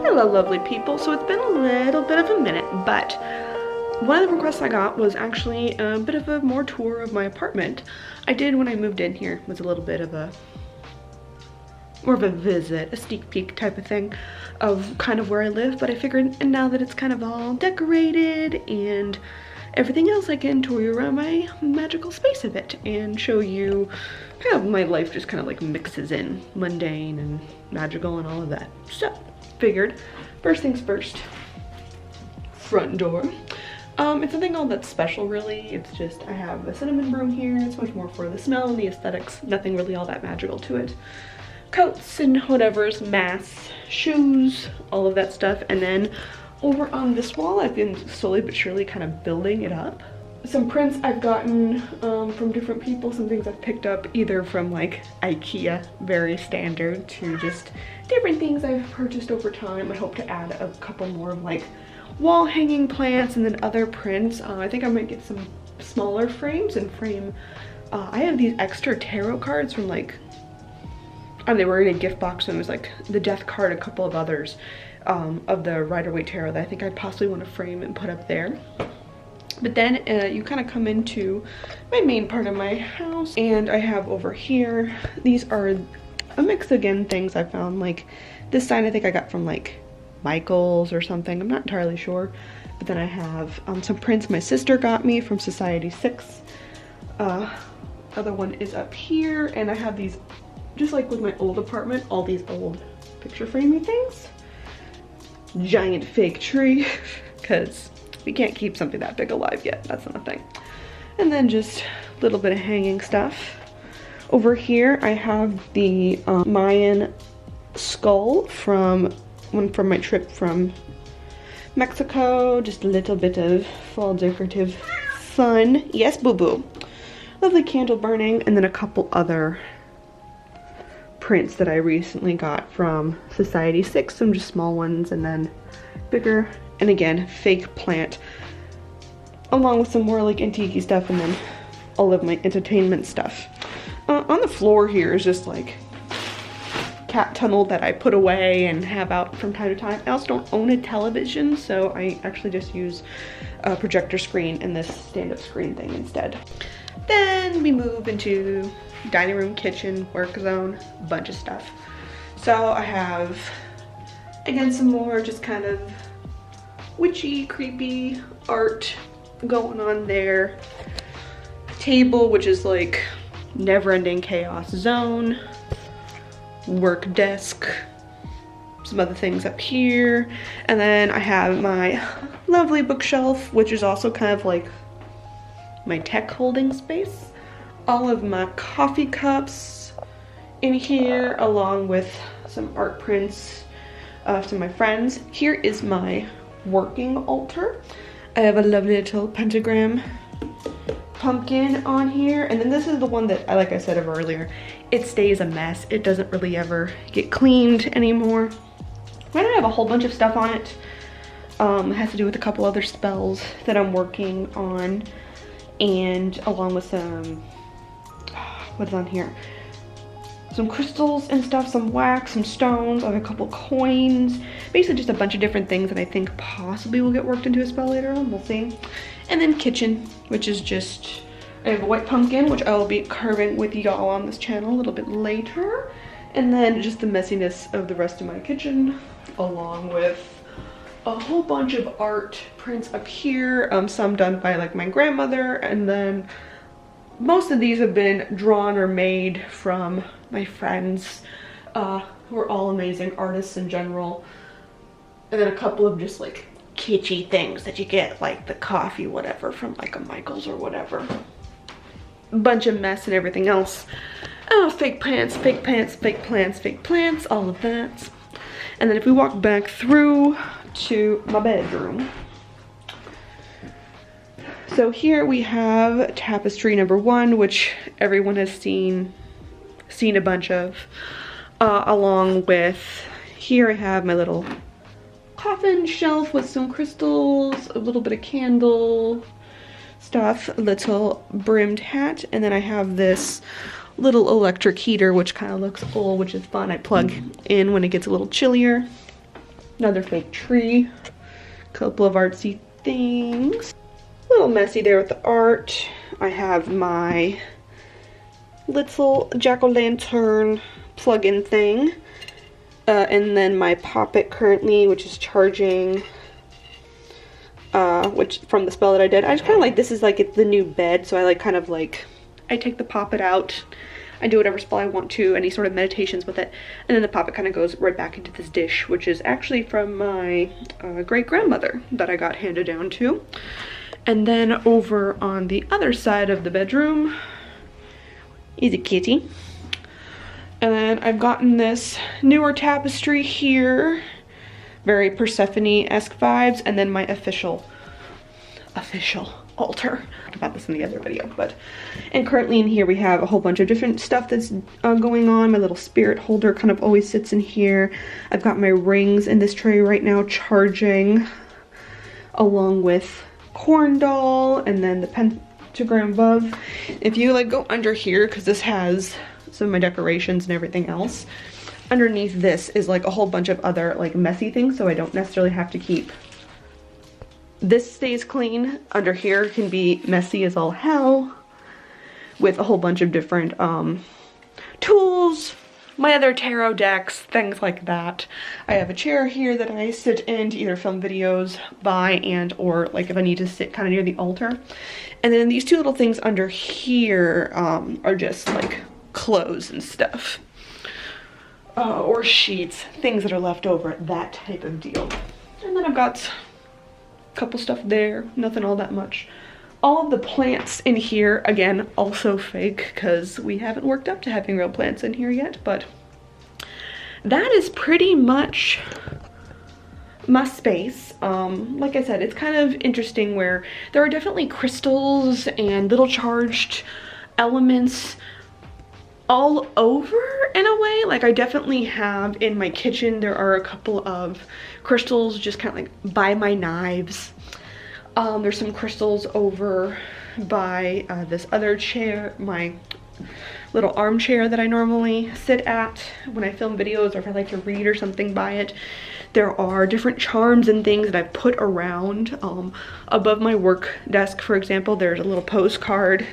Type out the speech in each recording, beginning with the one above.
Hello lovely people. So it's been a little bit of a minute, but one of the requests I got was actually a bit of a more tour of my apartment. I did when I moved in here, was a little bit of a more of a visit, a sneak peek type of thing of kind of where I live, but I figured and now that it's kind of all decorated and everything else, I can tour you around my magical space a bit and show you kind of my life just kind of like mixes in mundane and magical and all of that. So figured first things first, front door. It's nothing all that special really. It's just I have the cinnamon broom here. It's much more for the smell and the aesthetics. Nothing really all that magical to it. Coats and whatever's, masks, shoes, all of that stuff. And then over on this wall, I've been slowly but surely kind of building it up. Some prints I've gotten from different people, some things I've picked up either from like IKEA, very standard, to just different things I've purchased over time. I hope to add a couple more of like wall hanging plants and then other prints. I think I might get some smaller frames and frame. I have these extra tarot cards from like, they were in a gift box, and it was like the death card, a couple of others of the Rider-Waite tarot that I think I'd possibly want to frame and put up there. But then you kind of come into my main part of my house, and I have over here, these are a mix again things I found. Like this sign I think I got from like Michael's or something, I'm not entirely sure. But then I have some prints my sister got me from Society 6. Other one is up here, and I have these, just like with my old apartment, all these old picture framing things. Giant fake tree, because we can't keep something that big alive yet, that's not a thing. And then just a little bit of hanging stuff. Over here I have the Mayan skull from my trip from Mexico. Just a little bit of fall decorative fun. Yes, boo-boo. Lovely candle burning, and then a couple other prints that I recently got from Society 6, some just small ones and then bigger, and again fake plant, along with some more like antique stuff, and then all of my entertainment stuff. On the floor here is just like cat tunnel that I put away and have out from time to time. I also don't own a television, so I actually just use a projector screen and this stand-up screen thing instead. Then we move into dining room, kitchen, work zone, a bunch of stuff. So I have, again, some more just kind of witchy, creepy art going on there. Table, which is like never-ending chaos zone. Work desk, some other things up here. And then I have my lovely bookshelf, which is also kind of like my tech holding space. All of my coffee cups in here, along with some art prints of some of my friends. Here is my working altar. I have a lovely little pentagram pumpkin on here, and then this is the one that, like I said earlier, it stays a mess. It doesn't really ever get cleaned anymore. I don't have a whole bunch of stuff on it. It has to do with a couple other spells that I'm working on, and along with some, what's on here? Some crystals and stuff, some wax, some stones, I have a couple coins. Basically just a bunch of different things that I think possibly will get worked into a spell later on, we'll see. And then kitchen, which is just, I have a white pumpkin, which I will be carving with y'all on this channel a little bit later. And then just the messiness of the rest of my kitchen, along with a whole bunch of art prints up here, some done by like my grandmother, and then most of these have been drawn or made from my friends, who are all amazing artists in general. And then a couple of just like kitschy things that you get, like the coffee whatever from like a Michael's or whatever. Bunch of mess and everything else. Oh, fake plants, fake plants, fake plants, fake plants, all of that. And then if we walk back through to my bedroom. So here we have tapestry number 1, which everyone has seen a bunch of, along with, here I have my little coffin shelf with some crystals, a little bit of candle stuff, a little brimmed hat, and then I have this little electric heater, which kind of looks old, which is fun. I plug in when it gets a little chillier. Another fake tree. Couple of artsy things. A little messy there with the art. I have my little jack-o'-lantern plug-in thing. And then my Pop-It currently, which is charging, which from the spell that I did. I just kind of like, this is like it's the new bed, so I like kind of like, I take the Pop-It out, I do whatever spell I want to, any sort of meditations with it, and then the Pop-It kind of goes right back into this dish, which is actually from my great-grandmother that I got handed down to. And then over on the other side of the bedroom is a kitty. And then I've gotten this newer tapestry here, very Persephone-esque vibes, and then my official altar. I talked about this in the other video, and currently in here we have a whole bunch of different stuff that's going on. My little spirit holder kind of always sits in here. I've got my rings in this tray right now charging, along with corn doll, and then the pentagram above. If you like go under here, because this has some of my decorations and everything else, underneath this is like a whole bunch of other like messy things, so I don't necessarily have to keep this stays clean. Under here can be messy as all hell with a whole bunch of different tools, my other tarot decks, things like that. I have a chair here that I sit in to either film videos by and or like if I need to sit kind of near the altar. And then these two little things under here are just like clothes and stuff, or sheets, things that are left over, that type of deal. And then I've got a couple stuff there, nothing all that much. All of the plants in here, again, also fake because we haven't worked up to having real plants in here yet, but that is pretty much my space. Like I said, it's kind of interesting where there are definitely crystals and little charged elements all over in a way. Like I definitely have in my kitchen, there are a couple of crystals just kind of like by my knives. There's some crystals over by this other chair, my little armchair that I normally sit at when I film videos or if I like to read or something by it. There are different charms and things that I've put around. Above my work desk, for example, there's a little postcard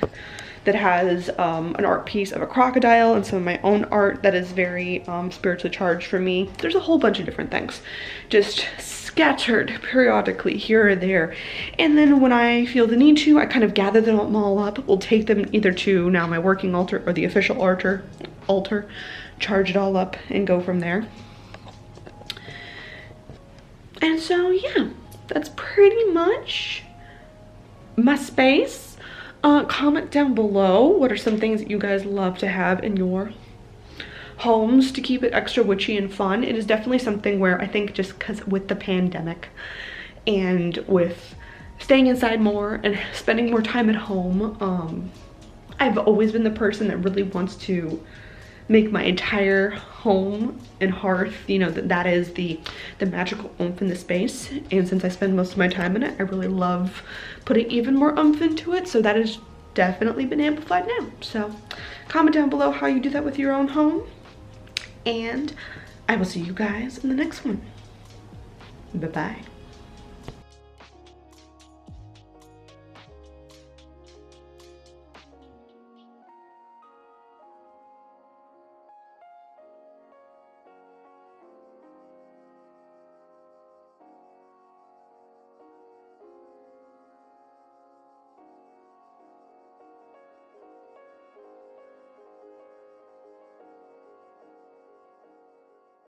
that has an art piece of a crocodile and some of my own art that is very spiritually charged for me. There's a whole bunch of different things just scattered periodically here or there. And then when I feel the need to, I kind of gather them all up. We'll take them either to now my working altar or the official altar, charge it all up and go from there. And so yeah, that's pretty much my space. Comment down below what are some things that you guys love to have in your homes to keep it extra witchy and fun. It is definitely something where I think just because with the pandemic and with staying inside more and spending more time at home, I've always been the person that really wants to make my entire home and hearth, you know, that is the magical oomph in the space. And since I spend most of my time in it, I really love putting even more oomph into it. So that has definitely been amplified now. So comment down below how you do that with your own home. And I will see you guys in the next one. Bye-bye.